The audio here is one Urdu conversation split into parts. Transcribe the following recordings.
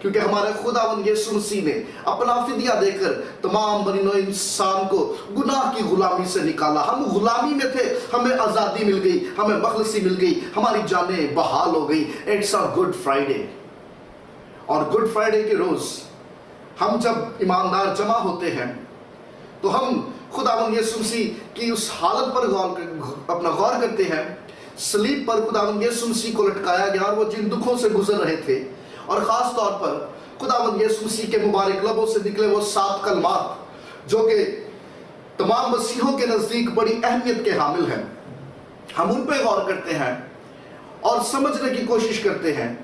کیونکہ ہمارے خداوند یسوع مسیح نے اپنا فدیہ دے کر تمام بنی نوع انسان کو گناہ کی غلامی سے نکالا. ہم غلامی میں تھے، ہمیں آزادی مل گئی، ہمیں مخلصی مل گئی، ہماری جانیں بحال ہو گئی. It's a good Friday. اور گڈ فرائیڈے کے روز ہم جب ایماندار جمع ہوتے ہیں تو ہم خداوند یسوع مسیح کی اس حالت پر غور کرتے ہیں. صلیب پر خداوند یسوع مسیح کو لٹکایا گیا اور وہ جن دکھوں سے گزر رہے تھے، اور خاص طور پر خداوند یسوع مسیح کے مبارک لبوں سے نکلے وہ 7 کلمات جو کہ تمام مسیحوں کے نزدیک بڑی اہمیت کے حامل ہیں. ہم ان پہ غور کرتے ہیں اور سمجھنے کی کوشش کرتے ہیں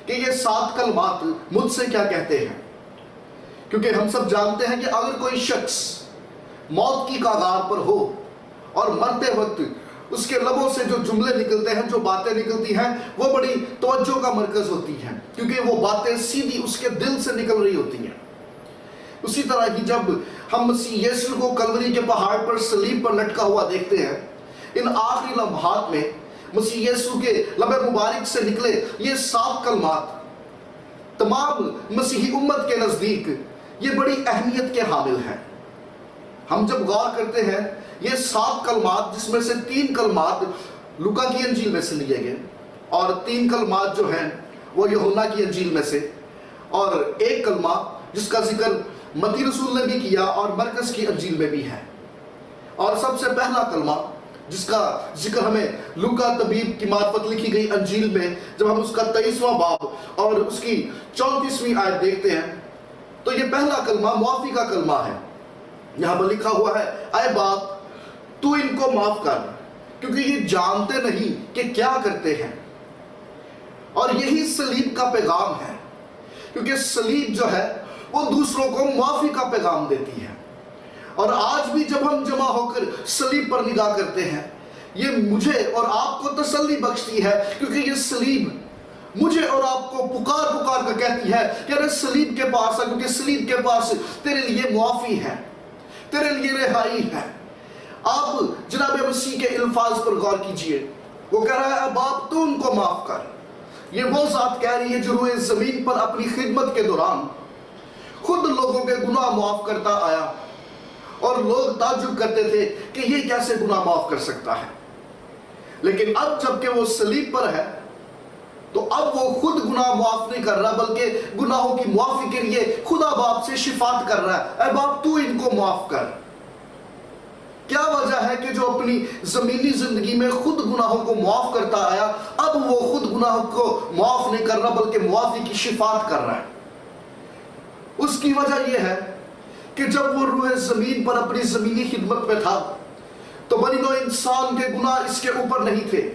کہ یہ 7 کلمات مجھ سے کیا کہتے ہیں. کیونکہ ہم سب جانتے ہیں کہ اگر کوئی شخص موت کی کگار پر ہو اور مرتے وقت اس کے لبوں سے جو جملے نکلتے ہیں، جو باتیں نکلتی ہیں، وہ بڑی توجہ کا مرکز ہوتی ہیں، کیونکہ وہ باتیں سیدھی اس کے دل سے نکل رہی ہوتی ہیں. اسی طرح ہی جب ہم مسیح یسوع کو کلوری کے پہاڑ پر صلیب پر لٹکا ہوا دیکھتے ہیں، ان آخری لمحات میں مسیح یسوع کے لب مبارک سے نکلے یہ 7 کلمات تمام مسیحی امت کے نزدیک یہ بڑی اہمیت کے حامل ہیں. ہم جب غور کرتے ہیں یہ 7 کلمات، جس میں سے 3 کلمات لوکا کی انجیل میں سے لیے گئے اور 3 کلمات جو ہیں وہ یوحنا کی انجیل میں سے، اور 1 کلمہ جس کا ذکر متی رسول نے بھی کیا اور مرکز کی انجیل میں بھی ہے. اور سب سے پہلا کلمہ جس کا ذکر ہمیں لوکا طبیب کی معرفت لکھی گئی انجیل میں، جب ہم اس کا 23واں باب اور اس کی 34ویں آیت دیکھتے ہیں تو یہ پہلا کلمہ معافی کا کلمہ ہے. یہاں پر لکھا ہوا ہے، اے باپ تو ان کو معاف کر، کیونکہ یہ جانتے نہیں کہ کیا کرتے ہیں. اور یہی صلیب کا پیغام ہے، کیونکہ صلیب جو ہے وہ دوسروں کو معافی کا پیغام دیتی ہے. اور آج بھی جب ہم جمع ہو کر صلیب پر نگاہ کرتے ہیں، یہ مجھے اور آپ کو تسلی بخشتی ہے، کیونکہ یہ صلیب مجھے اور آپ کو پکار پکار کر کہتی ہے کہ ارے صلیب کے پاس ہے، کیونکہ صلیب کے پاس تیرے لیے معافی ہے، تیرے لیے رہائی ہے. آپ جناب مسیح کے الفاظ پر غور کیجئے. وہ کہہ رہا ہے اے باپ تو ان کو معاف کر. یہ وہ ذات کہہ رہی ہے جو روئے زمین پر اپنی خدمت کے دوران خود لوگوں کے گناہ معاف کرتا آیا، اور لوگ تعجب کرتے تھے کہ یہ کیسے گناہ معاف کر سکتا ہے. لیکن اب جب کہ وہ صلیب پر ہے تو اب وہ خود گناہ معاف نہیں کر رہا، بلکہ گناہوں کی معافی کے لیے خدا باپ سے شفاعت کر رہا ہے. اے باپ تو ان کو معاف کر. کیا وجہ ہے کہ جو اپنی زمینی زندگی میں خود گناہوں کو معاف کرتا آیا، اب وہ خود گناہوں کو معاف نہیں کر رہا بلکہ معافی کی شفاعت کر رہا ہے؟ اس کی وجہ یہ ہے کہ جب وہ روح زمین پر اپنی زمینی خدمت میں تھا تو بنی نوع انسان کے گناہ اس کے اوپر نہیں تھے.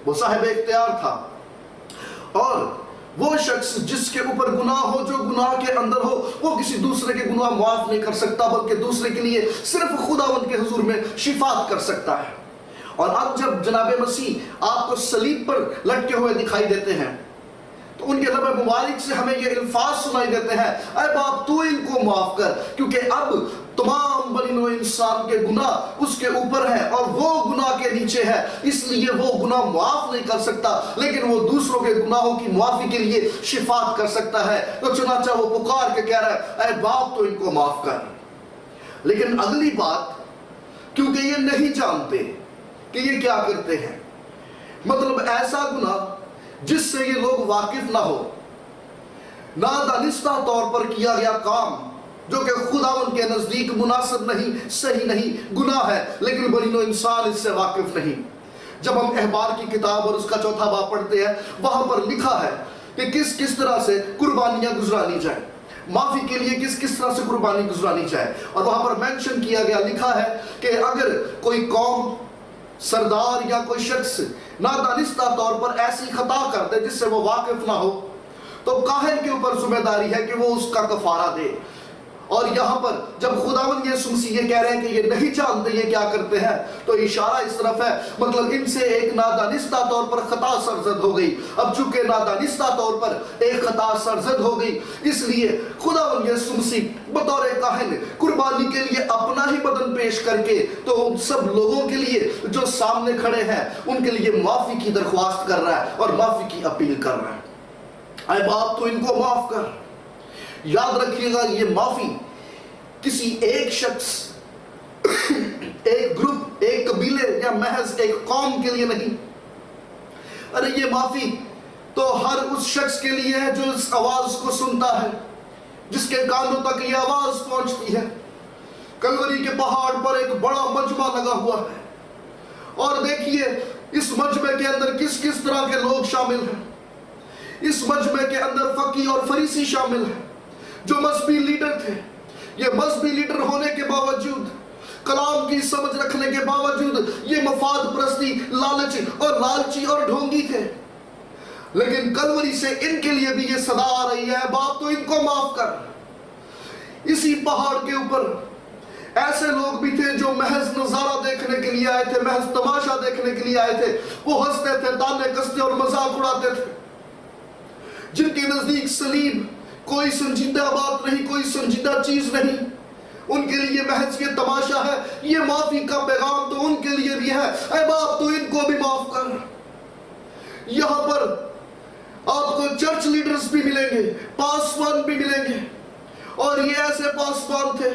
وہ صاحب اختیار تھا، اور وہ شخص جس کے اوپر گناہ ہو، جو گناہ کے اندر ہو، وہ کسی دوسرے کے گناہ معاف نہیں کر سکتا بلکہ دوسرے کے لیے صرف خداوند کے حضور میں شفاعت کر سکتا ہے. اور اب جب جناب مسیح آپ کو صلیب پر لٹکے ہوئے دکھائی دیتے ہیں تو ان کے لب مبارک سے ہمیں یہ الفاظ سنائی دیتے ہیں، اے باپ تو ان کو معاف کر، کیونکہ اب تمام بنی نوع انسان کے گناہ اس کے اوپر ہیں اور وہ گناہ کے نیچے ہے، اس لیے وہ گناہ معاف نہیں کر سکتا، لیکن وہ دوسروں کے گناہوں کی معافی کے لیے شفاعت کر سکتا ہے. تو چنانچہ وہ پکار کے کہہ رہا ہے، اے باپ تو ان کو معاف کر. لیکن اگلی بات، کیونکہ یہ نہیں جانتے کہ یہ کیا کرتے ہیں، مطلب ایسا گناہ جس سے یہ لوگ واقف نہ ہو، نادانستہ طور پر کیا گیا کام جو کہ خداوند کے نزدیک مناسب نہیں، صحیح نہیں، گناہ ہے، لیکن بنی نوع انسان اس سے واقف نہیں. جب ہم احبار کی کتاب اور اس کا 4واں باب پڑھتے ہیں، وہاں پر لکھا ہے کہ کس کس طرح سے قربانیاں گزرانی جائیں، معافی کے لیے کس کس طرح سے قربانی گزرانی جائے. اور وہاں پر مینشن کیا گیا، لکھا ہے کہ اگر کوئی قوم، سردار یا کوئی شخص نادانستہ طور پر ایسی خطا کر دے جس سے وہ واقف نہ ہو، تو کاہن کے اوپر ذمہ داری ہے کہ وہ اس کا کفارہ دے. اور یہاں پر جب خداوند یسوع مسیح یہ کہہ رہے ہیں کہ یہ نہیں جانتے یہ کیا کرتے ہیں، تو اشارہ اس طرف ہے، مطلب ان سے ایک نادانستہ طور پر خطا سرزد ہو گئی. اب چونکہ نادانستہ طور پر ایک خطا سرزد ہو گئی، اس لیے خداوند یسوع مسیح بطور کاہن قربانی کے لیے اپنا ہی بدن پیش کر کے تو ان سب لوگوں کے لیے جو سامنے کھڑے ہیں ان کے لیے معافی کی درخواست کر رہا ہے اور معافی کی اپیل کر رہا ہے. اے باپ تو ان کو معاف کر. یاد رکھیے گا یہ معافی کسی ایک شخص، ایک گروپ، ایک قبیلے یا محض ایک قوم کے لیے نہیں، ارے یہ معافی تو ہر اس شخص کے لیے ہے جو اس آواز کو سنتا ہے، جس کے کانوں تک یہ آواز پہنچتی ہے۔ کلوری کے پہاڑ پر ایک بڑا مجمع لگا ہوا ہے، اور دیکھیے اس مجمع کے اندر کس کس طرح کے لوگ شامل ہیں۔ اس مجمع کے اندر فقیہ اور فریسی شامل ہیں جو مذہبی لیڈر تھے۔ یہ مذہبی لیڈر ہونے کے باوجود، کلام کی سمجھ رکھنے کے باوجود، یہ مفاد پرستی، لالچی اور ڈھونگی تھے۔ لیکن کلوری سے ان کے لیے بھی یہ صدا آ رہی ہے، باپ تو ان کو معاف کر۔ اسی پہاڑ کے اوپر ایسے لوگ بھی تھے جو محض نظارہ دیکھنے کے لیے آئے تھے، محض تماشا دیکھنے کے لیے آئے تھے۔ وہ ہنستے تھے، تانے کستے اور مذاق اڑاتے تھے، جن کے نزدیک صلیب کوئی سنجیدہ بات نہیں، کوئی سنجیدہ چیز نہیں۔ ان کے لیے محض یہ تماشا ہے۔ یہ معافی کا پیغام تو ان کے لیے بھی ہے، اے باپ تو ان کو بھی معاف کر۔ یہاں پر آپ کو چرچ لیڈرز بھی ملیں گے، پاسبان بھی ملیں گے، اور یہ ایسے پاسبان تھے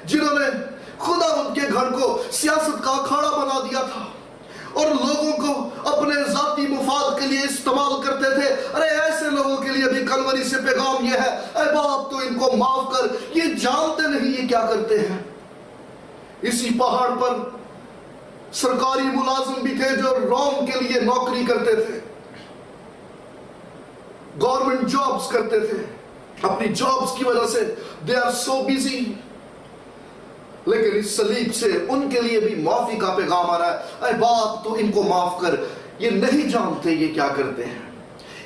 جنہوں نے خدا ان کے گھر کو سیاست کا اکھاڑا بنا دیا تھا اور لوگوں کو اپنے ذاتی مفاد کے لیے استعمال کرتے تھے۔ ارے ایسے لوگوں کے لیے بھی کلوری سے پیغام یہ ہے، اے باپ تو ان کو معاف کر، یہ جانتے نہیں یہ کیا کرتے ہیں۔ اسی پہاڑ پر سرکاری ملازم بھی تھے جو روم کے لیے نوکری کرتے تھے، گورنمنٹ جابز کرتے تھے۔ اپنی جابز کی وجہ سے they are so busy، لیکن اس صلیب سے ان کے لیے بھی معافی کا پیغام آ رہا ہے، اے باپ تو ان کو معاف کر، یہ نہیں جانتے یہ کیا کرتے ہیں۔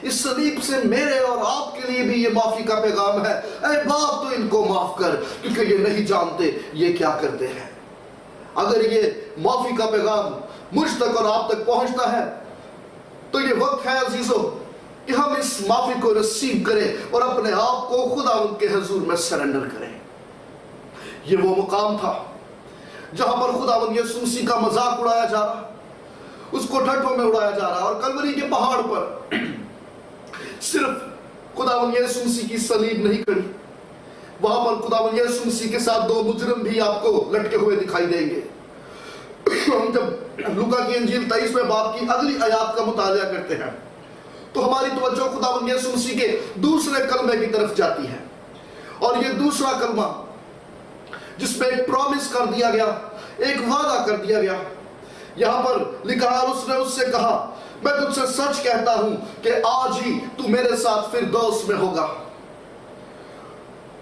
اس صلیب سے میرے اور آپ کے لیے بھی یہ معافی کا پیغام ہے، اے باپ تو ان کو معاف کر، کیونکہ یہ نہیں جانتے یہ کیا کرتے ہیں۔ اگر یہ معافی کا پیغام مجھ تک اور آپ تک پہنچتا ہے تو یہ وقت ہے عزیزو کہ ہم اس معافی کو رسیو کریں اور اپنے آپ کو خدا ان کے حضور میں سرنڈر کریں۔ یہ وہ مقام تھا جہاں پر خداوند یسوع مسیح کا مذاق اڑایا جا رہا، اس کو ٹھٹھوں میں اڑایا جا رہا، اور کلوری کے پہاڑ پر صرف خداوند یسوع مسیح کی صلیب نہیں کھڑی، وہاں پر خداوند یسوع مسیح کے ساتھ دو مجرم بھی آپ کو لٹکے ہوئے دکھائی دیں گے۔ ہم جب لوکا کی انجیل 23ویں باب کی اگلی آیات کا مطالعہ کرتے ہیں تو ہماری توجہ خداوند یسوع مسیح کے دوسرے کلمے کی طرف جاتی ہے، اور یہ دوسرا کلمہ جس میں ایک پرومس کر دیا گیا، ایک وعدہ کر دیا گیا، یہاں پر لکھا ہے، اس نے اس سے کہا، میں تجھ سے سچ کہتا ہوں کہ آج ہی تو میرے ساتھ فردوس میں ہوگا۔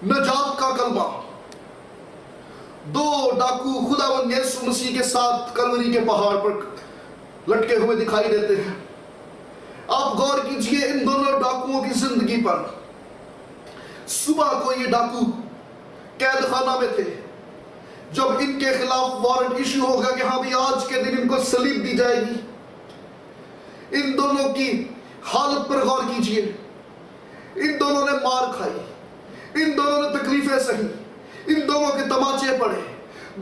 نجات کا کلمہ۔ دو ڈاکو خداوند یسوع مسیح کے ساتھ کلوری کے پہاڑ پر لٹکے ہوئے دکھائی دیتے ہیں۔ آپ غور کیجئے ان دونوں ڈاکوؤں کی زندگی پر۔ صبح کو یہ ڈاکو قید خانہ میں تھے، جب ان کے خلاف وارنٹ ایشو ہوگا کہ ہاں بھی آج کے دن ان کو صلیب دی جائے گی۔ ان دونوں کی حالت پر غور کیجئے، ان دونوں نے مار کھائی، ان دونوں نے تکلیفیں سہی، ان دونوں کے تماچے پڑے،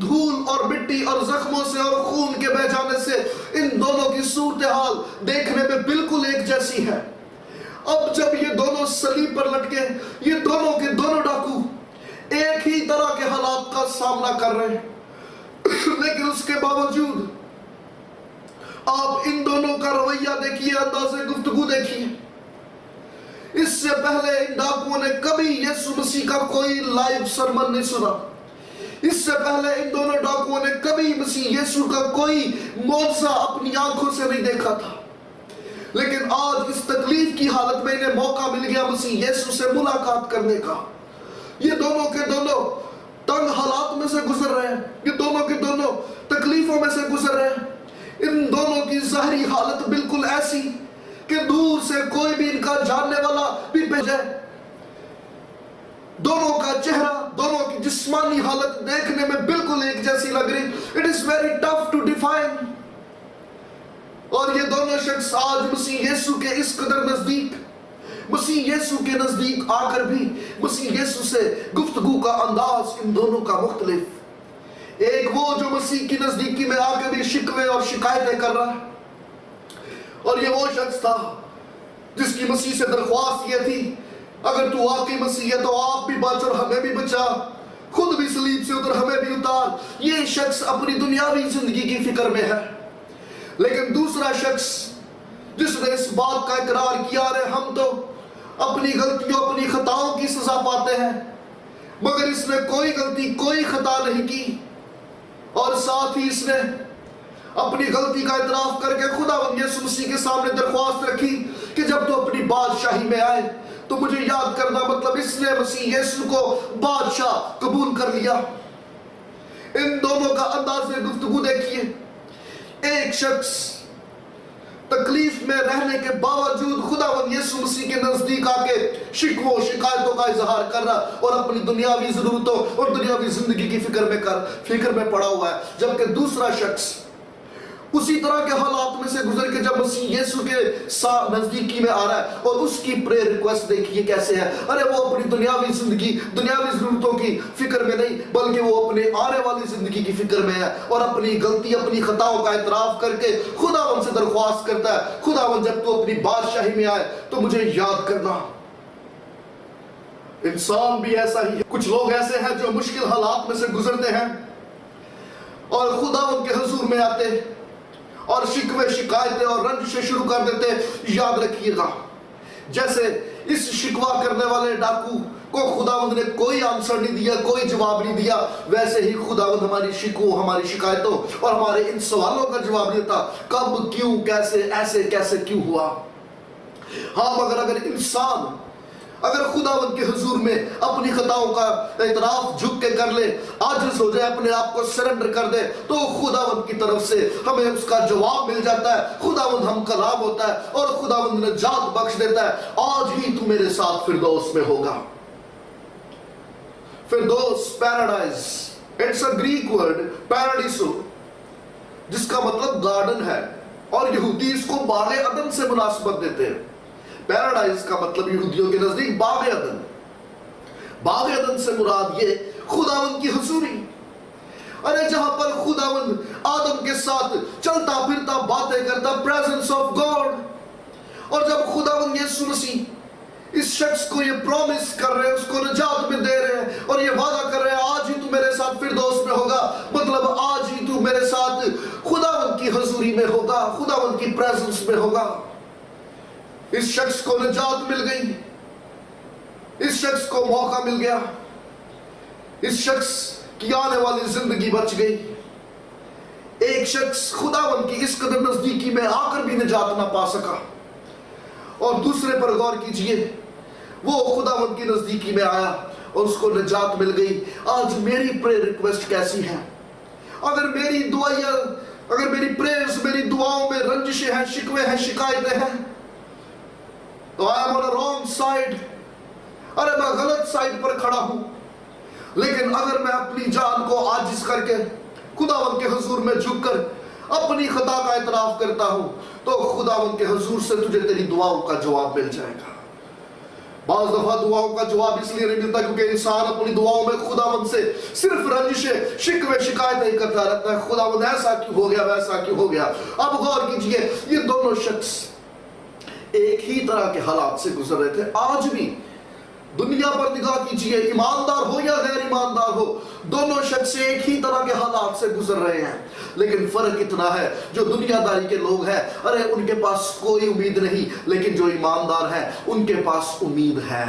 دھول اور مٹی اور زخموں سے اور خون کے بہہ جانے سے ان دونوں کی صورتحال دیکھنے میں بالکل ایک جیسی ہے۔ اب جب یہ دونوں صلیب پر لٹکے، یہ دونوں کے دونوں ڈاکو ایک ہی طرح کے حالات کا سامنا کر رہے ہیں، لیکن اس کے باوجود آپ ان دونوں کا رویہ دیکھیے، انداز گفتگو دیکھیے۔ اس سے پہلے ان ڈاکوؤں نے کبھی یسوع مسیح کا کوئی لائیو سرمن نہیں سنا۔ اس سے پہلے ان دونوں ڈاکوؤں نے کبھی مسیح یسوع کا کوئی معجزہ اپنی آنکھوں سے نہیں دیکھا تھا، لیکن آج اس تکلیف کی حالت میں انہیں موقع مل گیا مسیح یسوع سے ملاقات کرنے کا۔ یہ دونوں کے دونوں تنگ حالات میں سے گزر رہے ہیں، یہ دونوں کے دونوں تکلیفوں میں سے گزر رہے ہیں۔ ان دونوں کی ظاہری حالت بالکل ایسی کہ دور سے کوئی بھی ان کا جاننے والا بھی بھیجے۔ دونوں کا چہرہ، دونوں کی جسمانی حالت دیکھنے میں بالکل ایک جیسی لگ رہی۔ It is very tough to define۔ اور یہ دونوں شخص آج مسیح یسوع کے اس قدر نزدیک، مسیح یسوع کے نزدیک آ کر بھی مسیح یسوع سے گفتگو کا انداز ان دونوں کا مختلف۔ ایک وہ جو مسیح کی نزدیکی میں آ کے بھی شکوے اور شکایتیں کر رہا ہے، اور یہ وہ شخص تھا جس کی مسیح سے درخواست یہ تھی اگر تو واقعی مسیح ہے تو آپ بھی بچ اور ہمیں بھی بچا، خود بھی صلیب سے اتر، ہمیں بھی اتار۔ یہ شخص اپنی دنیاوی زندگی کی فکر میں ہے، لیکن دوسرا شخص جس نے اس بات کا اقرار کیا ہے ہم تو اپنی غلطیوں اپنی خطاؤں کی سزا پاتے ہیں، مگر اس نے کوئی غلطی کوئی خطا نہیں کی، اور ساتھ ہی اس نے اپنی غلطی کا اعتراف کر کے خداوند یسوع مسیح کے سامنے درخواست رکھی کہ جب تو اپنی بادشاہی میں آئے تو مجھے یاد کرنا۔ مطلب اس نے مسیح یسوع کو بادشاہ قبول کر لیا۔ ان دونوں کا انداز گفتگو دیکھیے، ایک شخص تکلیف میں رہنے کے باوجود خداوند یسوع مسیح کے نزدیک آ کے شکووں شکایتوں کا اظہار کر رہا اور اپنی دنیاوی ضرورتوں اور دنیاوی زندگی کی فکر میں پڑا ہوا ہے، جبکہ دوسرا شخص اسی طرح کے حالات میں سے گزر کے جب مسیح یسوع کے نزدیکی میں آ رہا ہے، اور اس کی پریئر ریکویسٹ دیکھیے کیسے ہے۔ ارے وہ اپنی دنیاوی زندگی دنیاوی ضرورتوں کی فکر میں نہیں، بلکہ وہ اپنے آنے والی زندگی کی فکر میں ہے، اور اپنی غلطی اپنی خطاؤں کا اعتراف کر کے خداوند سے درخواست کرتا ہے، خداوند جب تو اپنی بادشاہی میں آئے تو مجھے یاد کرنا۔ انسان بھی ایسا ہی ہے، کچھ لوگ ایسے ہیں جو مشکل حالات میں سے گزرتے ہیں اور خداوند کے حضور میں آتے اور شکوے شکایتیں اور رنجشیں شروع کر دیتے۔ یاد رکھیے گا، جیسے اس شکوا کرنے والے ڈاکو کو خداوند نے کوئی آنسر نہیں دیا، کوئی جواب نہیں دیا، ویسے ہی خداوند ہماری شکووں ہماری شکایتوں اور ہمارے ان سوالوں کا جواب نہیں دیتا، کب کیوں کیسے ایسے کیسے کیوں ہوا۔ ہاں مگر اگر انسان اگر خداوند کے حضور میں اپنی خطاؤں کا اعتراف جھک کے کر لے، عاجز ہو جائے، اپنے آپ کو سرنڈر کر دے، تو خداوند کی طرف سے ہمیں اس کا جواب مل جاتا ہے، خداوند ہم کلام ہوتا ہے اور خداوند نجات بخش دیتا ہے۔ آج ہی تو میرے ساتھ فردوس میں ہوگا۔ فردوس paradise, it's a Greek word پیراڈیسو، جس کا مطلب گارڈن ہے، اور یہودی اس کو باغ عدن سے مناسبت دیتے ہیں۔ پیراڈائز کا مطلب یہودیوں کے نزدیک باغ عدن۔ باغ عدن سے مراد یہ خداوند کی حضوری، ارے جہاں پر خداوند آدم کے ساتھ چلتا پھرتا باتیں کرتا، پریزنس آف گاڈ۔ اور جب خداوند یسوع مسیح اس شخص کو یہ پرومس کر رہے ہیں، اس کو نجات میں دے رہے ہیں اور یہ وعدہ کر رہے ہیں آج ہی تو میرے ساتھ فردوس میں ہوگا، مطلب آج ہی تو میرے ساتھ خداوند کی حضوری میں ہوگا، خداوند کی پریزنس میں ہوگا۔ اس شخص کو نجات مل گئی، اس شخص کو موقع مل گیا، اس شخص کی آنے والی زندگی بچ گئی۔ ایک شخص خداوند کی اس قدر نزدیکی میں آ کر بھی نجات نہ پا سکا، اور دوسرے پر غور کیجئے، وہ خداوند کی نزدیکی میں آیا اور اس کو نجات مل گئی۔ آج میری پریئر ریکویسٹ کیسی ہے؟ اگر میری دعائیں، اگر میری پریئرز، میری دعاؤں میں رنجشیں ہیں، شکوے ہیں، شکایتیں ہیں، تو I am on a wrong side، ارے میں غلط سائڈ پر کھڑا ہوں۔ لیکن اگر میں اپنی جان کو عاجز کر کے خداوند کے حضور میں جھک کر اپنی خطا کا اعتراف کرتا ہوں، تو خداوند کے حضور سے تجھے تیری دعاؤں کا جواب مل جائے گا۔ بعض دفعہ دعاؤں کا جواب اس لیے نہیں ملتا کیونکہ انسان اپنی دعاؤں میں خداوند سے صرف رنجشیں شکوے شکایتیں ہی کرتا رہتا ہے، خداوند ایسا کیوں ہو گیا، ویسا کیوں ہو گیا۔ اب غور کیجئے، یہ دونوں شخص ایک ہی طرح کے حالات سے گزر رہے تھے۔ آج بھی دنیا پر نگاہ کیجئے، ایماندار ہو یا غیر ایماندار ہو، دونوں شخص ایک ہی طرح کے حالات سے گزر رہے ہیں، لیکن فرق اتنا ہے جو دنیا داری کے لوگ ہیں، ارے ان کے پاس کوئی امید نہیں، لیکن جو ایماندار ہیں ان کے پاس امید ہے،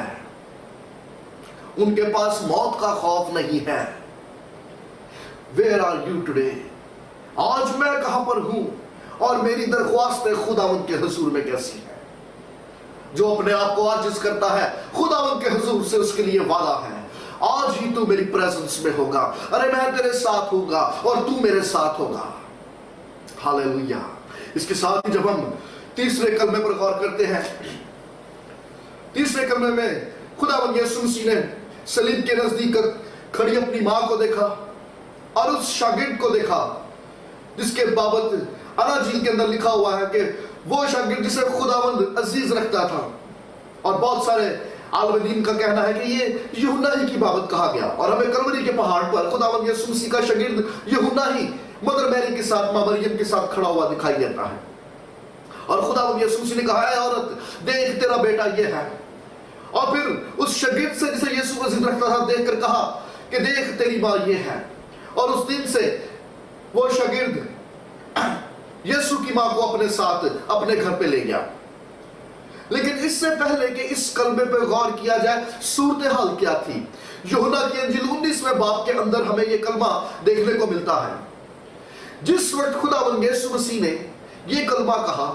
ان کے پاس موت کا خوف نہیں ہے۔ Where are you today؟ آج میں کہاں پر ہوں اور میری درخواست خداوند کے حضور میں کیسی ہے؟ جو اپنے آپ کو عاجز کرتا ہے، خداوند کے حضور سے اس کے لیے وعدہ ہے، آج ہی تو میری پریزنس میں ہوگا، ارے میں تیرے ساتھ ہوگا اور تو میرے ساتھ ہوگا۔ ہاللیلویہ۔ اس کے ساتھ ہی جب ہم تیسرے کلمے پر غور کرتے ہیں، تیسرے کلمے میں خداوند یسوع مسیح نے صلیب کے نزدیک کھڑی اپنی ماں کو دیکھا اور اس شاگرد کو دیکھا جس کے بابت اناجیل کے اندر لکھا ہوا ہے کہ وہ شاگرد جسے خداوند عزیز رکھتا تھا، اور بہت سارے عالم دین کا کہنا ہے کہ یہ یوحنا ہی کی بابت کہا گیا، اور ہمیں کلوری کے پہاڑ پر خداوند یسوع مسیح کا شاگرد یوحنا ہی مدر میری کے ساتھ، ماں مریم کے ساتھ کھڑا ہوا دکھائی دیتا ہے، اور خداوند یسوع مسیح نے کہا ہے عورت دیکھ تیرا بیٹا یہ ہے، اور پھر اس شاگرد سے جسے یسوع کا ذکر رکھتا تھا دیکھ کر کہا کہ دیکھ تیری ماں یہ ہے، اور اس دن سے وہ شاگرد یسوع کی ماں کو اپنے ساتھ اپنے گھر پہ لے گیا۔ لیکن اس سے پہلے کہ اس کلمے پہ غور کیا جائے، صورتحال کیا تھی؟ یوحنا کی انجیل 19ویں باب کے اندر ہمیں یہ کلمہ دیکھنے کو ملتا ہے۔ جس وقت خداوند یسوع مسیح نے یہ کلمہ کہا،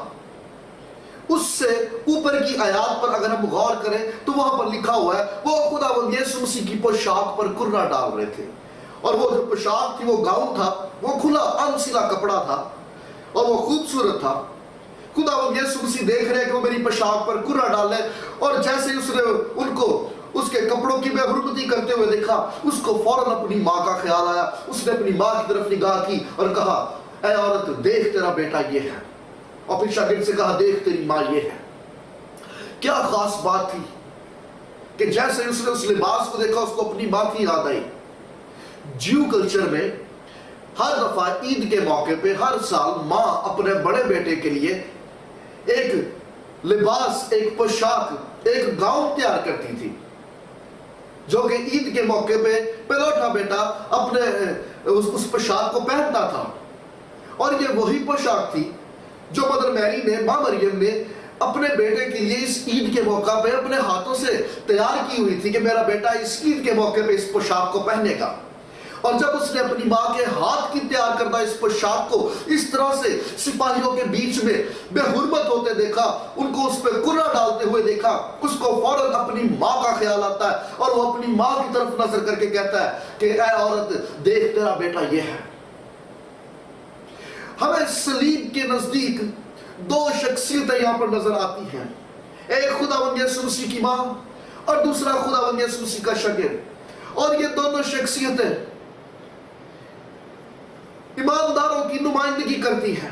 اس سے اوپر کی آیات پر اگر ہم غور کریں تو وہاں پر لکھا ہوا ہے وہ خداوند یسوع مسیح کی پوشاک پر کرنا ڈال رہے تھے، اور وہ جو پوشاک تھی، وہ گاؤن تھا، وہ کھلا انسلا کپڑا تھا اور وہ خوبصورت تھا۔ خداوند یسوع مسیح دیکھ رہے کہ وہ میری پوشاک پر کرنا ڈال رہے، اور جیسے اس نے ان کو اس کے کپڑوں کی بے حرمتی کرتے ہوئے دیکھا، اس کو فوراً اپنی ماں کا خیال آیا۔ اس نے اپنی ماں کی طرف نگاہ کی اور کہا، اے عورت دیکھ تیرا بیٹا یہ ہے، اور پھر شاگرد سے کہا دیکھ تیری ماں یہ ہے۔ کیا خاص بات تھی کہ جیسے اس نے اس لباس کو دیکھا، اس کو اپنی ماں کی یاد آئی۔ جیو کلچر میں ہر دفعہ عید کے موقع پہ ہر سال ماں اپنے بڑے بیٹے کے لیے ایک لباس، ایک پوشاک، ایک گاؤن تیار کرتی تھی، جو کہ عید کے موقع پہ پلوٹا بیٹا اپنے اس پوشاک کو پہنتا تھا۔ اور یہ وہی پوشاک تھی جو مدر میری نے، ماں مریم نے اپنے بیٹے کے لیے اس عید کے موقع پہ اپنے ہاتھوں سے تیار کی ہوئی تھی کہ میرا بیٹا اس عید کے موقع پہ اس پوشاک کو پہنے گا۔ اور جب اس نے اپنی ماں کے ہاتھ کی تیار کردہ اس پوشاک کو اس طرح سے سپاہیوں کے بیچ میں بے حرمت ہوتے دیکھا، ان کو اس پہ کرا ڈالتے ہوئے دیکھا، اس کو فوراً اپنی ماں کا خیال آتا ہے، اور وہ اپنی ماں کی طرف نظر کر کے کہتا ہے کہ اے عورت دیکھ تیرا بیٹا یہ ہے۔ ہمیں صلیب کے نزدیک دو شخصیتیں یہاں پر نظر آتی ہیں، ایک خداوند یسوع مسیح کی ماں اور دوسرا خداوند یسوع مسیح کا شاگرد، اور یہ دونوں شخصیتیں ایمانداروں کی نمائندگی کرتی ہیں،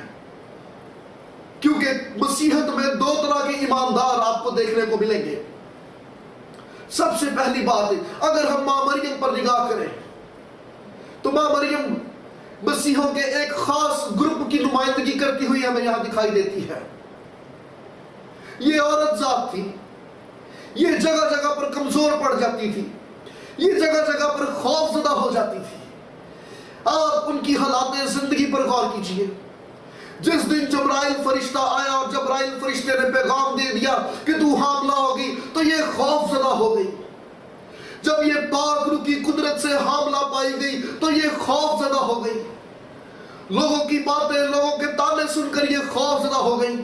کیونکہ مسیحت میں دو طرح کے ایماندار آپ کو دیکھنے کو ملیں گے۔ سب سے پہلی بات، اگر ہم ماں مریم پر نگاہ کریں تو ماں مریم مسیحوں کے ایک خاص گروپ کی نمائندگی کرتی ہوئی ہمیں یہاں دکھائی دیتی ہے۔ یہ عورت ذات تھی، یہ جگہ جگہ پر کمزور پڑ جاتی تھی، یہ جگہ جگہ پر خوف زدہ ہو جاتی تھی۔ آپ ان کی حالات زندگی پر غور کیجئے۔ جس دن جبرائیل فرشتہ آیا اور جبرائیل فرشتے نے پیغام دے دیا کہ تو حاملہ ہوگی، تو یہ خوف زدہ ہو گئی۔ جب یہ پاک روح کی قدرت سے حاملہ پائی گئی تو یہ خوف زدہ ہو گئی۔ لوگوں کی باتیں، لوگوں کے تانے سن کر یہ خوف زدہ ہو گئی۔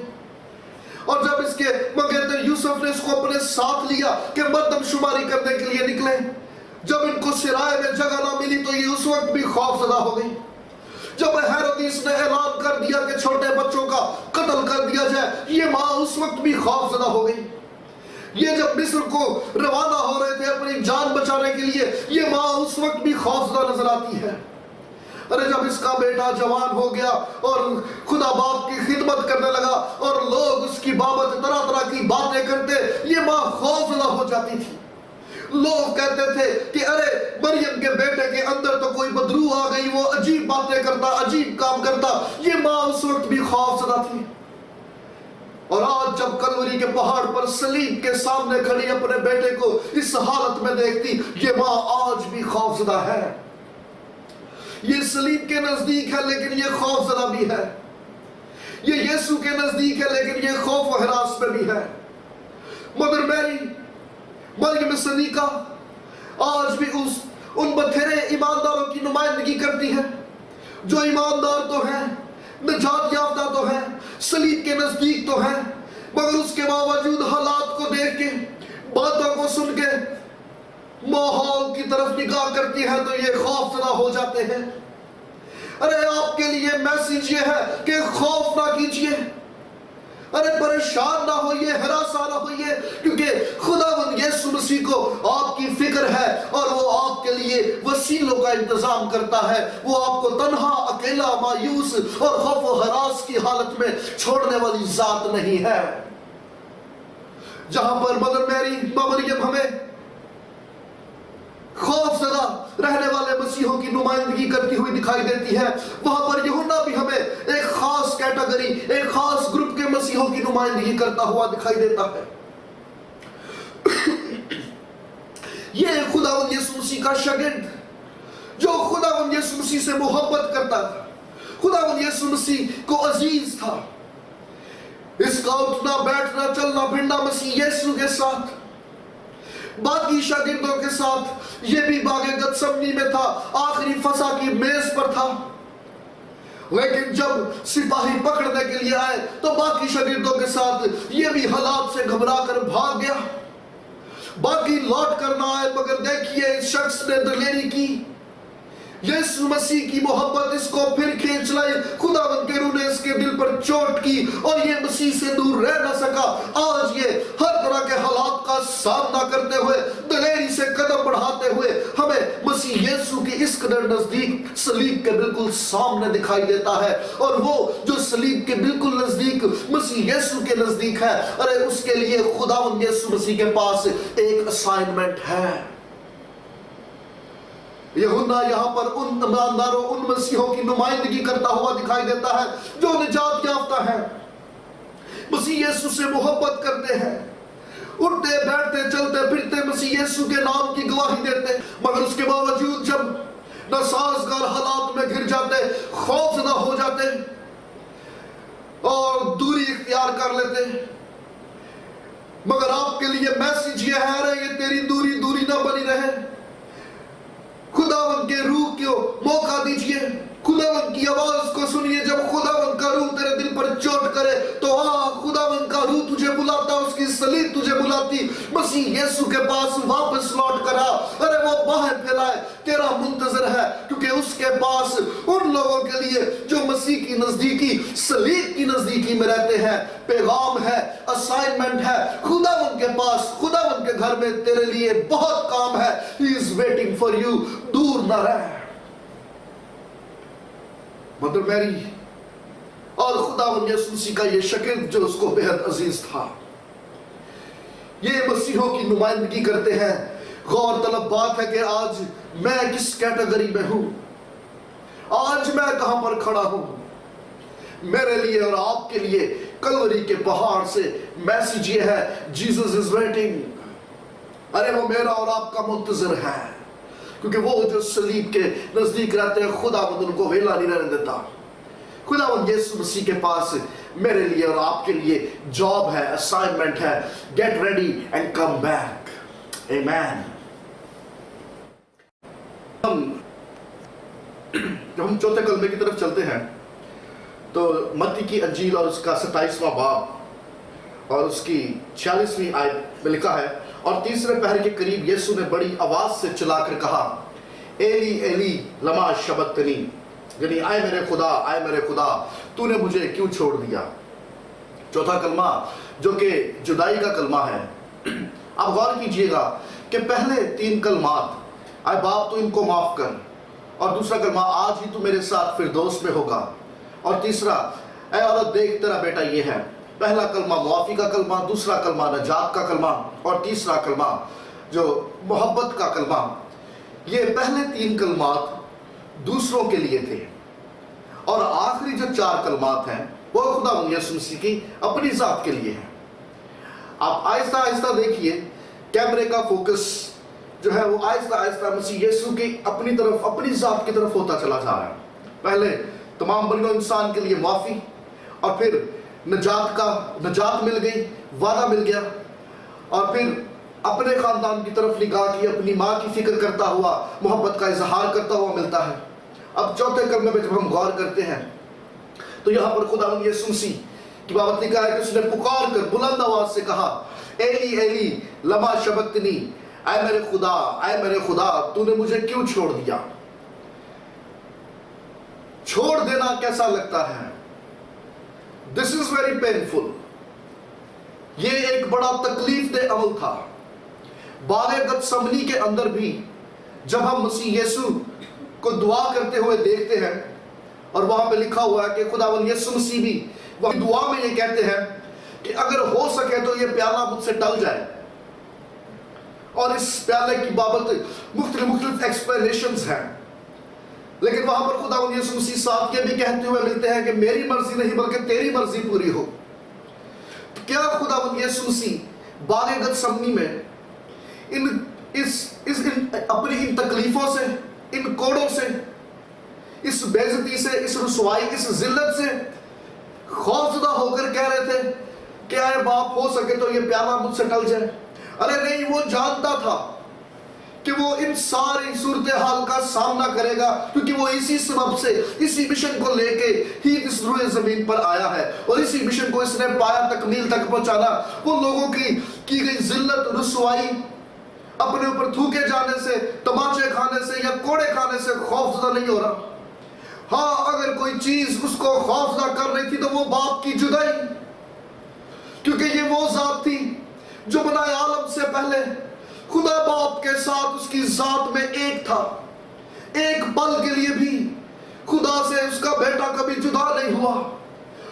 اور جب اس کے منگیتر یوسف نے اس کو اپنے ساتھ لیا کہ مردم شماری کرنے کے لیے نکلے، جب ان کو سرائے میں جگہ نہ ملی تو یہ اس وقت بھی خوف زدہ ہو گئی۔ جب ہیرودیس نے اعلان کر دیا کہ چھوٹے بچوں کا قتل کر دیا جائے، یہ ماں اس وقت بھی خوف زدہ ہو گئی۔ یہ جب مصر کو روانہ ہو رہے تھے اپنی جان بچانے کے لیے، یہ ماں اس وقت بھی خوف زدہ نظر آتی ہے۔ ارے جب اس کا بیٹا جوان ہو گیا اور خدا باپ کی خدمت کرنے لگا اور لوگ اس کی بابت طرح طرح کی باتیں کرتے، یہ ماں خوف زدہ ہو جاتی تھی۔ لوگ کہتے تھے کہ ارے مریم کے بیٹے کے اندر تو کوئی بدروح آ گئی، وہ عجیب باتیں کرتا، عجیب کام کرتا۔ یہ ماں اس وقت بھی خوف زدہ تھی۔ اور آج جب کلوری کے پہاڑ پر صلیب کے سامنے کھڑی اپنے بیٹے کو اس حالت میں دیکھتی، یہ ماں آج بھی خوف زدہ ہے۔ یہ صلیب کے نزدیک ہے لیکن یہ خوف زدہ بھی ہے۔ یہ یسوع کے نزدیک ہے لیکن یہ خوف و ہراس میں بھی ہے۔ مدر میری، مریم صدیقہ آج بھی ان بتھیرے ایمانداروں کی نمائندگی کرتی ہے جو ایماندار تو ہیں، نجات یافتہ تو ہیں، صلیب کے نزدیک تو ہیں، مگر اس کے باوجود حالات کو دیکھ کے، باتوں کو سن کے، ماحول کی طرف نگاہ کرتی ہے تو یہ خوف زدہ ہو جاتے ہیں۔ ارے آپ کے لیے میسیج یہ ہے کہ خوف نہ کیجئے، ارے پریشان نہ ہوئیے، ہراساں نہ ہوئیے، کیونکہ خداوند یسوع مسیح کو آپ کی فکر ہے اور وہ آپ کے لیے وسیلوں کا انتظام کرتا ہے۔ وہ آپ کو تنہا، اکیلا، مایوس اور خوف و ہراس کی حالت میں چھوڑنے والی ذات نہیں ہے۔ جہاں پر مدر میری، ماں مریم ہمیں خوف زدہ رہنے والے مسیحوں کی نمائندگی کرتی ہوئی دکھائی دیتی ہے، وہاں پر یوحنا بھی ہمیں ایک خاص کیٹیگری، ایک خاص گروپ کے مسیحوں کی نمائندگی کرتا ہوا دکھائی دیتا ہے۔ یہ خداوند یسوع مسیح کا شاگرد جو خداوند یسوع مسیح سے محبت کرتا تھا، خداوند یسوع مسیح کو عزیز تھا، اس کا اٹھنا بیٹھنا چلنا پھرنا مسیح یسوع کے ساتھ، باقی شاگردوں کے ساتھ، یہ بھی باغ گتسمنی میں تھا، آخری فسح کی میز پر تھا، لیکن جب سپاہی پکڑنے کے لیے آئے تو باقی شاگردوں کے ساتھ یہ بھی حالات سے گھبرا کر بھاگ گیا، باقی لوٹ کر نہ آئے، مگر دیکھیے اس شخص نے دلیری کی، یسوع مسیح کی محبت اس کو پھر کھینچ لائی، خداوند کے روح نے اس کے دل پر چوٹ کی اور یہ مسیح سے دور رہ نہ سکا۔ آج یہ ہر طرح کے حالات کا سامنا کرتے ہوئے، دلیری سے قدم بڑھاتے ہوئے ہمیں مسیح یسوع کی اس قدر نزدیک، صلیب کے بالکل سامنے دکھائی دیتا ہے، اور وہ جو صلیب کے بالکل نزدیک مسیح یسوع کے نزدیک ہے، ارے اس کے لیے خداوند یسوع مسیح کے پاس ایک اسائنمنٹ ہے۔ یوحنا یہاں پر ان ایمانداروں، ان مسیحوں کی نمائندگی کرتا ہوا دکھائی دیتا ہے جو نجات یافتہ ہیں، مسیح یسوع سے محبت کرتے ہیں، اٹھتے بیٹھتے چلتے پھرتے مسیح یسوع کے نام کی گواہی دیتے، مگر اس کے باوجود جب ناسازگار حالات میں گر جاتے، خوفزدہ ہو جاتے اور دوری اختیار کر لیتے، مگر آپ کے لیے میسیج یہ ہے، ارے یہ تیری دوری نہ بنی رہے، خداوند کے روح کو موقع دیجئے، خداوند کی آواز کو سنیے۔ جب خداوند کا روح تیرے دل پر چوٹ کرے تو خداوند کا روح تجھے بلاتا، اس کی صلیب تجھے بلاتی، مسیح یسوع کے پاس واپس لوٹ کر آ، ارے وہ باہر پھیلائے تیرا منتظر ہے، کیونکہ اس کے پاس ان لوگوں کے لیے جو مسیح کی نزدیکی، صلیب کی نزدیکی میں رہتے ہیں، پیغام ہے، اسائنمنٹ ہے، خداوند کے پاس، خداوند کے گھر میں تیرے لیے بہت کام ہے۔ He is waiting for you، دور نہ رہ۔ مدر میری اور خداوند یسوع مسیح کا یہ شاگرد جو اس کو بہت عزیز تھا، یہ مسیحوں کی نمائندگی کرتے ہیں۔ غور طلب بات ہے کہ آج میں کس کیٹیگری میں ہوں، آج میں کہاں پر کھڑا ہوں۔ میرے لیے اور آپ کے لیے کلوری کے پہاڑ سے میسیج یہ ہے، جیسس از ویٹنگ، ارے وہ میرا اور آپ کا منتظر ہے، کیونکہ وہ جو صلیب کے نزدیک رہتے ہیں خداوند ان کو ویلا نہیں رہنے دیتا۔ خداوند یسوع مسیح کے پاس میرے لیے اور آپ کے لیے جاب ہے، اسائنمنٹ ہے، get ready and come back, آمین۔ جب ہم چوتھے کلمے کی طرف چلتے ہیں تو متی کی انجیل اور اس کا 27واں باب اور اس کی 46ویں آیت میں لکھا ہے، اور تیسرے پہر کے قریب یسوع نے بڑی آواز سے چلا کر کہا، ایلی ایلی لما شبقتنی، یعنی آئے میرے خدا، آئے میرے خدا، تو نے مجھے کیوں چھوڑ دیا۔ چوتھا کلمہ جو کہ جدائی کا کلمہ ہے، آپ غور کیجئے گا کہ پہلے 3 کلمات، آئے باپ تو ان کو معاف کر، اور دوسرا کلمہ آج ہی تو میرے ساتھ فردوس میں ہوگا، اور تیسرا اے عورت دیکھ تیرا بیٹا یہ ہے۔ پہلا کلمہ معافی کا کلمہ، دوسرا کلمہ نجات کا کلمہ، اور تیسرا کلمہ جو محبت کا کلمہ۔ یہ پہلے 3 کلمات دوسروں کے لیے تھے، اور آخری جو 4 کلمات ہیں وہ خداوند یسوع مسیح کی اپنی ذات کے لیے ہیں۔ آپ آہستہ آہستہ دیکھیے کیمرے کا فوکس جو ہے وہ آہستہ آہستہ مسیح یسوع کی اپنی طرف، اپنی ذات کی طرف ہوتا چلا جا رہا ہے۔ پہلے تمام بنو انسان کے لیے معافی، اور پھر نجات مل گئی، وعدہ مل گیا، اور پھر اپنے خاندان کی طرف نگاہ کی، اپنی ماں کی فکر کرتا ہوا، محبت کا اظہار کرتا ہوا ملتا ہے۔ اب چوتھے کلمے پہ جب ہم غور کرتے ہیں تو یہاں پر خداوند یسوع مسیح کی بابت لکھا ہے کہ اس نے پکار کر بلند آواز سے کہا، ایلی ایلی لما شبقتنی، اے میرے خدا، اے میرے خدا، تو نے مجھے کیوں چھوڑ دیا۔ چھوڑ دینا کیسا لگتا ہے؟ This is very painful۔ یہ ایک بڑا تکلیف دہ عمل تھا۔ باغ گتسمنی کے اندر بھی جب ہم مسیح یسوع کو دعا کرتے ہوئے دیکھتے ہیں، اور وہاں پہ لکھا ہوا ہے کہ خداوند یسوع مسیح بھی وہ دعا میں یہ کہتے ہیں کہ اگر ہو سکے تو یہ پیالہ مجھ سے ٹل جائے، اور اس پیالے کی بابت مختلف ایکسپلینیشنز ہیں، لیکن وہاں پر خداوند یسوع مسیح صاحب یہ بھی کہتے ہوئے ملتے ہیں کہ میری مرضی نہیں بلکہ تیری مرضی پوری ہو۔ کیا خداوند یسوع مسیح باغ گتسمنی میں ان اپنی ان تکلیفوں سے، ان کوڑوں سے، اس بے عزتی سے، اس رسوائی، اس ذلت سے خوفزدہ ہو کر کہہ رہے تھے کہ اے باپ ہو سکے تو یہ پیالہ مجھ سے ٹل جائے. ارے نہیں، وہ جانتا تھا کہ وہ ان ساری صورتحال کا سامنا کرے گا، کیونکہ وہ اسی سبب سے، اسی مشن کو لے کے ہی اس روئے زمین پر آیا ہے، اور اسی مشن کو اس نے پایا تکمیل تک پہنچانا. وہ لوگوں کی گئی ذلت، رسوائی، اپنے اوپر تھوکے جانے سے، تماچے کھانے سے یا کوڑے کھانے سے خوفزدہ نہیں ہو رہا. ہاں، اگر کوئی چیز اس کو خوفزدہ کر رہی تھی تو وہ باپ کی جدائی، کیونکہ یہ وہ ذات تھی جو بنائے عالم سے پہلے خدا باپ کے ساتھ اس کی ذات میں ایک تھا. ایک پل کے لیے بھی خدا سے اس کا بیٹا کبھی جدا نہیں ہوا.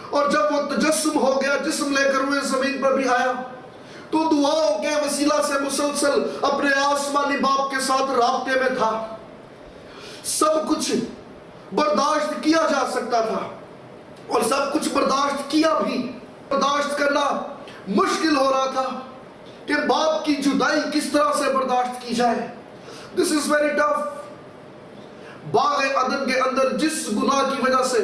اور جب وہ تجسم ہو گیا، جسم لے کر وہ زمین پر بھی آیا، تو دعاؤں کے وسیلہ سے مسلسل اپنے آسمانی باپ کے ساتھ رابطے میں تھا. سب کچھ برداشت کیا جا سکتا تھا، اور سب کچھ برداشت کیا بھی. برداشت کرنا مشکل ہو رہا تھا کہ باپ کی جدائی کس طرح سے برداشت کی جائے. This is very tough. باغ عدن کے اندر جس گناہ کی وجہ سے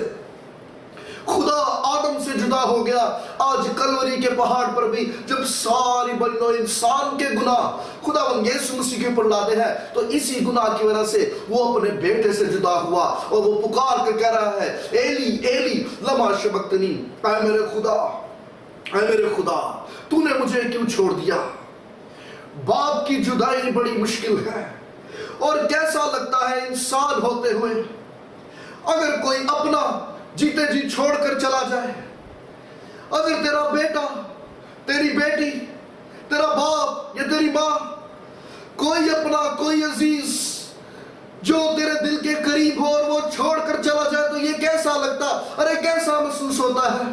خدا آدم سے جدا ہو گیا، آج کلوری کے پہاڑ پر بھی جب ساری بنو انسان کے گناہ خداوند یسوع مسیح کے اوپر لاتے ہیں، تو اسی گناہ کی وجہ سے وہ اپنے بیٹے سے جدا ہوا، اور وہ پکار کر کہہ رہا ہے، ایلی ایلی لما شبقتنی، اے میرے خدا، اے میرے خدا، تو نے مجھے کیوں چھوڑ دیا. باپ کی جدائی بڑی مشکل ہے، اور کیسا لگتا ہے انسان ہوتے ہوئے اگر کوئی اپنا جیتے جی چھوڑ کر چلا جائے. اگر تیرا بیٹا، تیری بیٹی، تیرا باپ یا تیری ماں، کوئی اپنا، کوئی عزیز جو تیرے دل کے قریب ہو اور وہ چھوڑ کر چلا جائے تو یہ کیسا لگتا، ارے کیسا محسوس ہوتا ہے.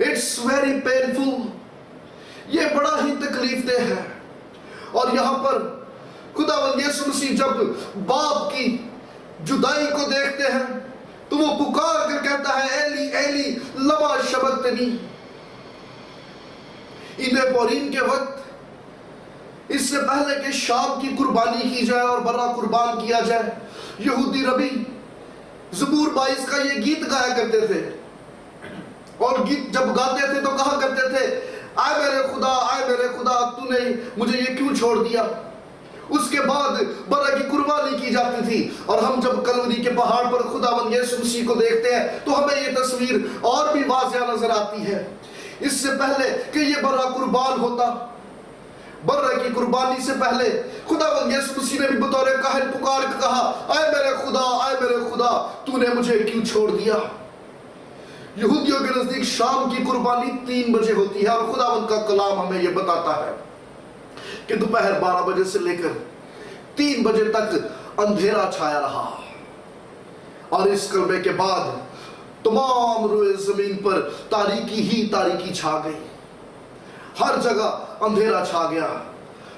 It's very painful. یہ بڑا ہی تکلیف دہ ہے. اور یہاں پر خداوند یسوع مسیح جب باپ کی جدائی کو دیکھتے ہیں تو وہ پکار کر کہتا ہے، ایلی ایلی لما شبقتنی. عید پوریم کے وقت، اس سے پہلے کہ شام کی قربانی کی جائے اور برا قربان کیا جائے، یہودی ربی زبور 22 کا یہ گیت گایا کرتے تھے. اور گیت جب گاتے تھے تو کہا کرتے تھے، اے میرے خدا، اے میرے خدا، تو نے مجھے یہ کیوں چھوڑ دیا. اس کے بعد برا کی قربانی کی جاتی تھی. اور ہم جب کلوری کے پہاڑ پر خداوند یسوع مسیح کو دیکھتے ہیں تو ہمیں یہ تصویر اور بھی واضح نظر آتی ہے. اس سے پہلے کہ یہ برا قربان ہوتا، برا کی قربانی سے پہلے خداوند یسوع مسیح نے بھی بطور کاہن پکار کے کہا، اے میرے خدا، اے میرے خدا، تو نے مجھے کیوں چھوڑ دیا. یہودیوں کے نزدیک شام کی قربانی 3 بجے ہوتی ہے، اور خداوند کا کلام ہمیں یہ بتاتا ہے کہ دوپہر 12 بجے سے لے کر 3 بجے تک اندھیرا چھایا رہا. اور اس کلمے کے بعد تمام روئے زمین پر تاریکی ہی تاریکی چھا گئی، ہر جگہ اندھیرا چھا گیا.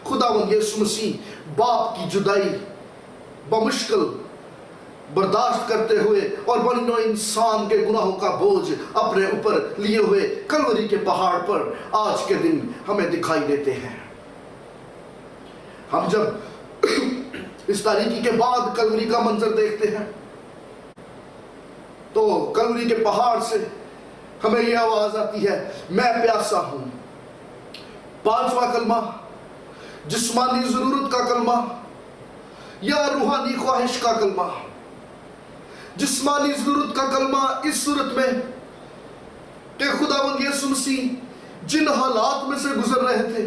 خداوند یسوع مسیح باپ کی جدائی بمشکل برداشت کرتے ہوئے اور بنو انسان کے گناہوں کا بوجھ اپنے اوپر لیے ہوئے کلوری کے پہاڑ پر آج کے دن ہمیں دکھائی دیتے ہیں. ہم جب اس تاریکی کے بعد کلوری کا منظر دیکھتے ہیں تو کلوری کے پہاڑ سے ہمیں یہ آواز آتی ہے، میں پیاسا ہوں. 5واں کلمہ جسمانی ضرورت کا کلمہ یا روحانی خواہش کا کلمہ. جسمانی ضرورت کا کلمہ اس صورت میں کہ خداوند یسوع مسیح جن حالات میں سے گزر رہے تھے،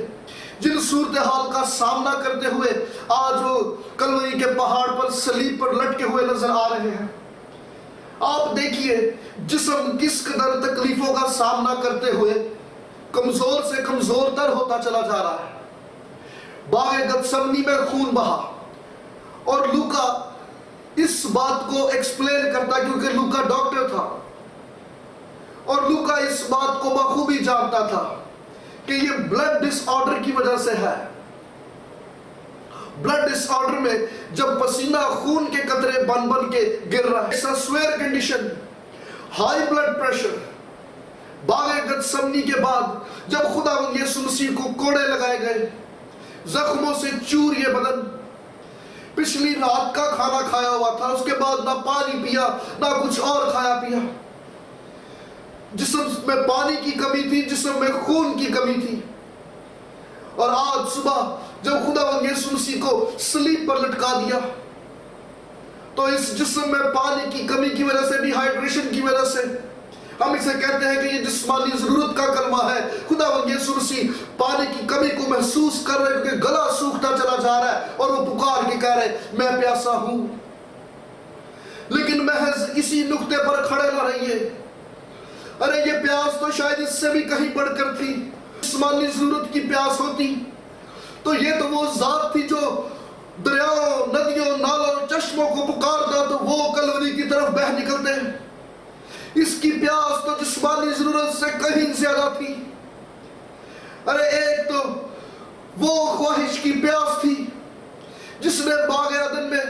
جن صورتحال کا سامنا کرتے ہوئے آج وہ کلوری کے پہاڑ پر صلیب پر لٹکے ہوئے نظر آ رہے ہیں. آپ دیکھیے جسم کس قدر تکلیفوں کا سامنا کرتے ہوئے کمزور سے کمزور تر ہوتا چلا جا رہا ہے. باغ گتسمنی میں خون بہا، اور لوکا اس بات کو ایکسپلین کرتا کیونکہ لوکا ڈاکٹر تھا، اور لوکا اس بات کو بخوبی جانتا تھا کہ یہ بلڈ ڈس آرڈر کی وجہ سے ہے. بلڈ ڈس آرڈر میں جب پسینہ خون کے قطرے بن بن کے گر رہا ہے، سویر کنڈیشن، ہائی بلڈ پریشر. باغ گتسمنی کے بعد جب خداوند یسوع مسیح کو کوڑے لگائے گئے، زخموں سے چور یہ بدن، پچھلی رات کا کھانا کھایا ہوا تھا، اس کے بعد نہ پانی پیا نہ کچھ اور کھایا پیا، جسم میں پانی کی کمی تھی، جسم میں خون کی کمی تھی، اور آج صبح جب خداوند یسوع مسیح کو صلیب پر لٹکا دیا تو اس جسم میں پانی کی کمی کی وجہ سے، ڈی ہائیڈریشن کی وجہ سے، ہم اسے کہتے ہیں کہ یہ جسمانی ضرورت کا کلمہ ہے۔ خداوند یسوع مسیح پانی کی کمی کو محسوس کر رہے ہیں کہ گلا سوکھتا چلا جا رہا ہے، اور وہ پکار کے کہہ رہے میں پیاسا ہوں۔ لیکن محض اسی نقطے پر کھڑے نہ رہیے، ارے یہ پیاس تو شاید اس سے بھی کہیں بڑھ کر تھی۔ جسمانی ضرورت کی پیاس ہوتی تو یہ تو وہ ذات تھی جو دریاؤں، ندیوں، نالوں، چشموں کو پکارتا تو وہ کلوری کی طرف بہہ نکلتے۔ اس کی پیاس تو جسمانی ضرورت سے کہیں زیادہ تھی۔ ارے ایک تو وہ خواہش کی پیاس تھی جس نے باغ عدن میں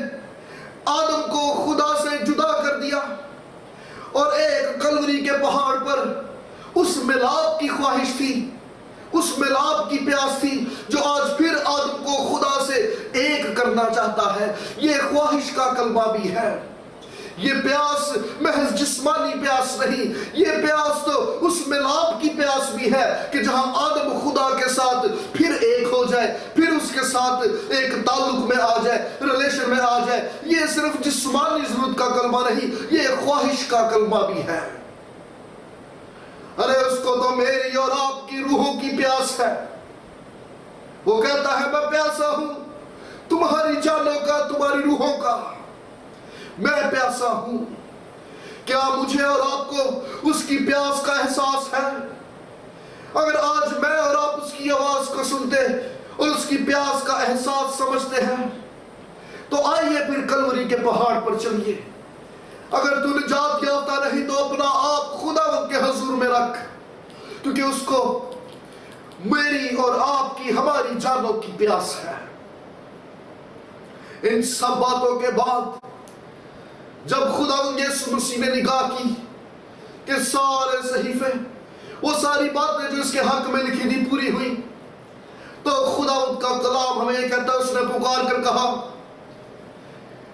آدم کو خدا سے جدا کر دیا، اور ایک کلوری کے پہاڑ پر اس ملاپ کی خواہش تھی، اس ملاپ کی پیاس تھی جو آج پھر آدم کو خدا سے ایک کرنا چاہتا ہے۔ یہ خواہش کا کلمہ بھی ہے۔ یہ پیاس محض جسمانی پیاس نہیں، یہ پیاس تو اس ملاپ کی پیاس بھی ہے کہ جہاں آدم خدا کے ساتھ پھر ایک ہو جائے، پھر اس کے ساتھ ایک تعلق میں آ جائے، ریلیشن میں آ جائے۔ یہ صرف جسمانی ضرورت کا کلمہ نہیں، یہ خواہش کا کلمہ بھی ہے۔ ارے اس کو تو میری اور آپ کی روحوں کی پیاس ہے۔ وہ کہتا ہے میں پیاسا ہوں تمہاری جانوں کا، تمہاری روحوں کا، میں پیاسا ہوں۔ کیا مجھے اور آپ کو اس کی پیاس کا احساس ہے؟ اگر آج میں اور آپ اس کی آواز کو سنتے اور اس کی پیاس کا احساس سمجھتے ہیں تو آئیے پھر کلوری کے پہاڑ پر چلیے۔ اگر تو نجات یافتہ نہیں تو اپنا آپ خداوند کے حضور میں رکھ، کیونکہ اس کو میری اور آپ کی، ہماری جانوں کی پیاس ہے۔ ان سب باتوں کے بعد جب خداوند یسوع مسیح نے نگاہ کی کہ سارے صحیفے، وہ ساری باتیں جو اس کے حق میں لکھی تھی پوری ہوئی، تو خداوند کا کلام ہمیں یہ کہتا ہے، اس نے پکار کر کہا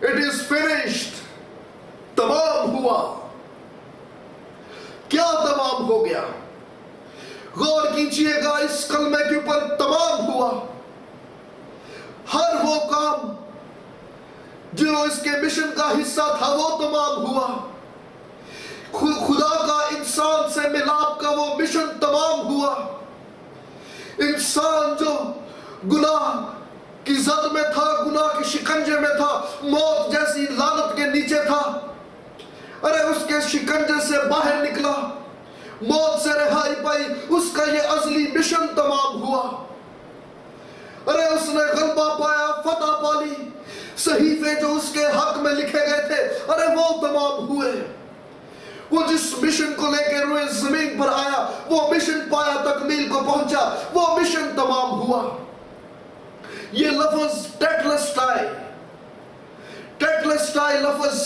"It is finished"، تمام ہوا۔ کیا تمام ہو گیا؟ غور کیجئے گا اس کلمے کے اوپر، تمام ہوا۔ ہر وہ کام جو اس کے مشن کا حصہ تھا وہ تمام ہوا۔ خدا کا انسان سے ملاپ کا وہ مشن تمام ہوا۔ انسان جو گناہ کی زد میں تھا، گناہ کے شکنجے میں تھا، موت جیسی لعنت کے نیچے تھا، ارے اس کے شکنجے سے باہر نکلا، موت سے رہائی پائی، اس کا یہ ازلی مشن تمام ہوا۔ ارے اس نے غلبہ پایا، فتح پالی، صحیفے جو اس کے حق میں لکھے گئے تھے ارے وہ تمام ہوئے۔ وہ جس مشن کو لے کے روئے زمین پر آیا، وہ مشن پایا، تکمیل کو پہنچا، وہ مشن تمام ہوا۔ یہ لفظ ٹیٹلسٹائی، ٹیٹلسٹائی لفظ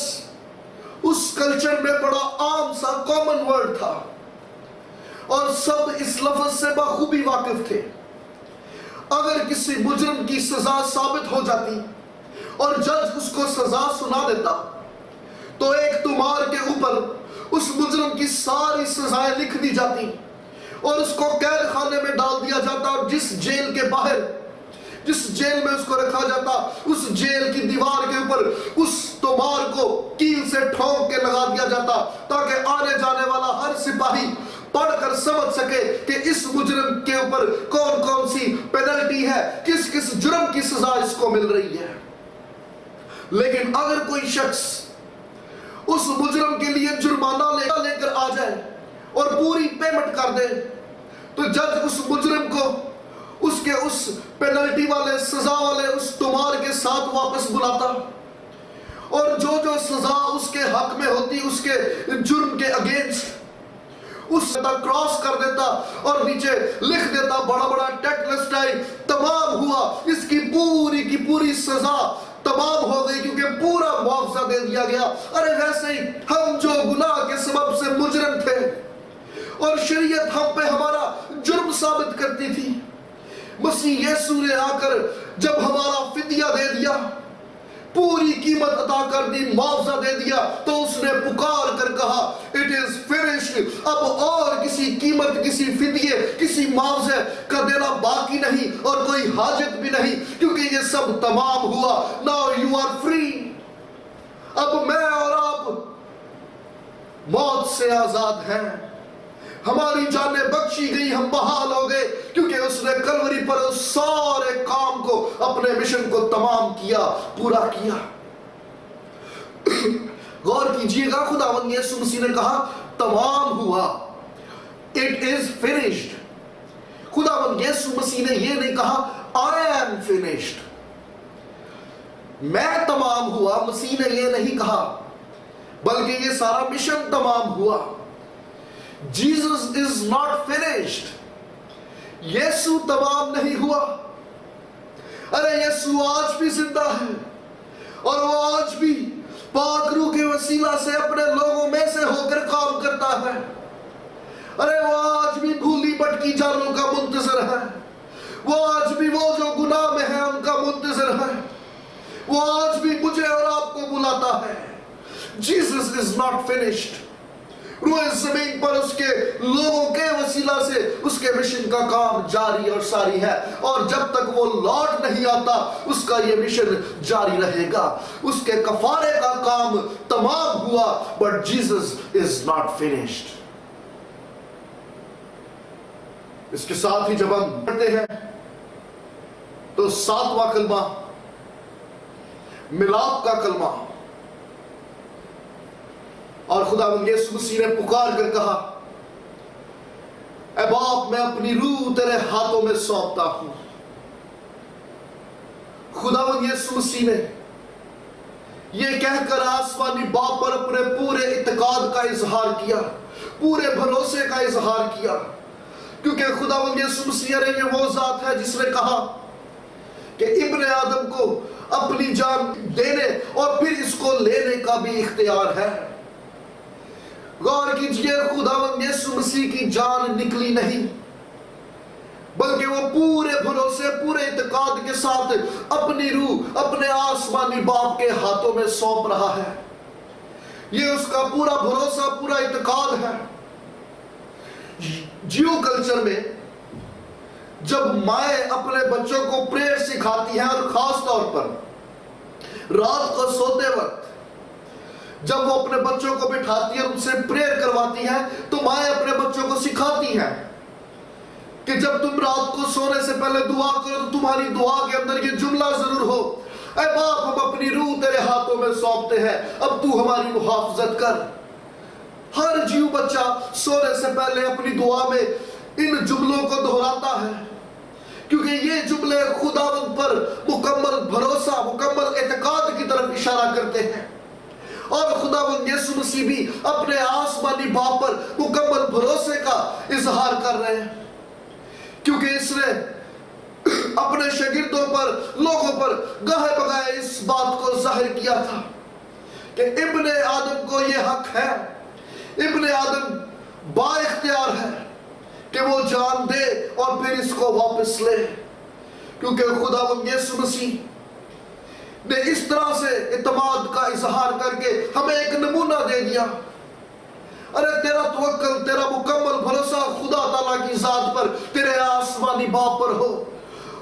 اس کلچر میں بڑا عام سا کامن ورڈ تھا، اور سب اس لفظ سے بخوبی واقف تھے۔ اگر کسی مجرم کی سزا ثابت ہو جاتی اور جج اس کو سزا سنا دیتا تو ایک تمہار کے اوپر اس مجرم کی ساری سزائیں لکھ دی جاتی اور اس کو قید خانے میں ڈال دیا جاتا، اور جس جیل کے باہر، جس جیل میں اس کو رکھا جاتا، اس جیل کی دیوار کے اوپر اس تمہار کو کیل سے ٹھونک کے لگا دیا جاتا تاکہ آنے جانے والا ہر سپاہی پڑھ کر سمجھ سکے کہ اس مجرم کے اوپر کون کون سی پینلٹی ہے، کس کس جرم کی سزا اس کو مل رہی ہے۔ لیکن اگر کوئی شخص اس مجرم کے لیے جرمانہ لے کر آ جائے اور پوری پیمنٹ کر دے تو جج اس مجرم کو اس کے اس پینلٹی والے، سزا والے اس تمہار کے ساتھ واپس بلاتا، اور جو جو سزا اس کے حق میں ہوتی اس کے جرم کے اگینسٹ اس کراس کر دیتا اور نیچے لکھ دیتا بڑا بڑا ٹیٹلسٹائی، تمام ہوا، اس کی پوری سزا تمام ہو گئی کیونکہ پورا معاوضہ دے دیا گیا۔ ارے ویسے ہی ہم جو گناہ کے سبب سے مجرم تھے اور شریعت ہم پہ ہمارا جرم ثابت کرتی تھی، مسیح یسوع نے آ کر جب ہمارا فدیہ دے دیا، پوری قیمت عطا کر دی، معاوضہ دے دیا، تو اس نے پکار کر کہا اٹ از فنشڈ۔ اب اور کسی قیمت، کسی فدیے، کسی معاوضے کا دینا باقی نہیں اور کوئی حاجت بھی نہیں، کیونکہ یہ سب تمام ہوا۔ Now you are free. اب میں اور آپ موت سے آزاد ہیں، ہماری جانیں بخشی گئی، ہم بحال ہو گئے، کیونکہ اس نے کلوری پر اس سارے کام کو، اپنے مشن کو تمام کیا، پورا کیا۔ غور کیجئے گا، خداوند یسوع مسیح نے کہا تمام ہوا، اٹ از فنشڈ۔ خداوند یسوع مسیح نے یہ نہیں کہا I am finished، میں تمام ہوا۔ مسیح نے یہ نہیں کہا، بلکہ یہ سارا مشن تمام ہوا۔ Jesus is not finished، یسوع تمام نہیں ہوا۔ ارے یسوع آج بھی زندہ ہے، اور وہ آج بھی پاک روح کے وسیلہ سے اپنے لوگوں میں سے ہو کر کام کرتا ہے۔ ارے وہ آج بھی بھولی بھٹکی جانوں کا منتظر ہے، وہ آج بھی وہ جو گناہ میں ہے ان کا منتظر ہے، وہ آج بھی مجھے اور آپ کو بلاتا ہے۔ Jesus is not finished۔ روح زمین پر اس کے لوگوں کے وسیلہ سے اس کے مشن کا کام جاری اور ساری ہے، اور جب تک وہ لوٹ نہیں آتا اس کا یہ مشن جاری رہے گا۔ اس کے کفارے کا کام تمام ہوا، but Jesus is not finished۔ اس کے ساتھ ہی جب ہم پڑھتے ہیں تو 7واں کلمہ ملاپ کا کلمہ، اور خداوند یسوع مسیح نے پکار کر کہا اے باپ، میں اپنی روح تیرے ہاتھوں میں سونپتا ہوں۔ خداوند یسوع مسیح نے یہ کہہ کر آسمانی باپ پر اپنے پورے اعتقاد کا اظہار کیا، پورے بھروسے کا اظہار کیا، کیونکہ خداوند یسوع مسیح یہ وہ ذات ہے جس نے کہا کہ ابن آدم کو اپنی جان دینے اور پھر اس کو لینے کا بھی اختیار ہے۔ غور کیجئے، خداوند یسوع مسیح کی جان نکلی نہیں، بلکہ وہ پورے بھروسے، پورے اعتقاد کے ساتھ اپنی روح اپنے آسمانی باپ کے ہاتھوں میں سونپ رہا ہے۔ یہ اس کا پورا بھروسہ، پورا اعتقاد ہے۔ جیو کلچر میں جب مائیں اپنے بچوں کو پریئر سکھاتی ہیں، اور خاص طور پر رات کو سوتے وقت جب وہ اپنے بچوں کو بٹھاتی ہیں، ان سے پریئر کرواتی ہیں، تو مائیں اپنے بچوں کو سکھاتی ہیں کہ جب تم رات کو سونے سے پہلے دعا کرو تو تمہاری دعا کے اندر یہ جملہ ضرور ہو، اے باپ، ہم اپنی روح تیرے ہاتھوں میں سونپتے ہیں، اب تو ہماری محافظت کر۔ ہر جیو بچہ سونے سے پہلے اپنی دعا میں ان جملوں کو دہراتا ہے، کیونکہ یہ جملے خداوند پر مکمل بھروسہ، مکمل اعتقاد کی طرف اشارہ کرتے ہیں۔ اور خداوند یسوع مسیح بھی اپنے آسمانی باپ پر مکمل بھروسے کا اظہار کر رہے ہیں، کیونکہ اس نے اپنے شاگردوں پر، لوگوں پر گاہے بگاہے اس بات کو ظاہر کیا تھا کہ ابن آدم کو یہ حق ہے، ابن آدم با اختیار ہے کہ وہ جان دے اور پھر اس کو واپس لے، کیونکہ خداوند یسوع مسیح نے اس طرح سے اعتماد کا اظہار کر کے ہمیں ایک نمونہ دے دیا۔ ارے تیرا توکل، تیرا مکمل بھروسہ خدا تعالیٰ کی ذات پر، تیرے آسمانی باپ پر ہو۔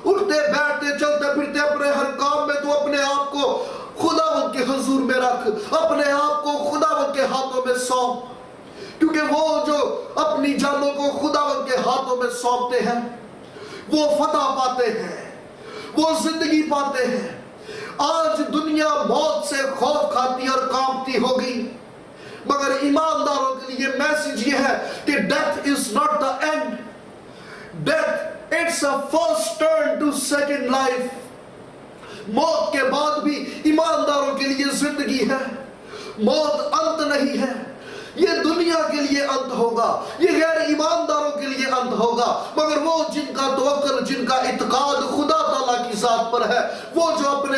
اٹھتے بیٹھتے چلتے پھرتے اپنے ہر کام میں تو اپنے آپ کو خداوند کے حضور میں رکھ، اپنے آپ کو خداوند کے ہاتھوں میں سونپ، کیونکہ وہ جو اپنی جانوں کو خداوند کے ہاتھوں میں سونپتے ہیں وہ فتح پاتے ہیں، وہ زندگی پاتے ہیں۔ آج دنیا موت سے خوف کھاتی اور کانپتی ہوگی، مگر ایمانداروں کے لیے میسج یہ ہے کہ death is not the end, death it's a first turn to second life. موت کے بعد بھی ایمانداروں کے لیے زندگی ہے، موت انت نہیں ہے۔ یہ دنیا کے لیے انت ہوگا، یہ غیر ایمانداروں کے لیے انت ہوگا، مگر وہ جن کا توکل، جن کا اعتقاد خدا تعالیٰ کی ذات پر ہے، وہ جو اپنے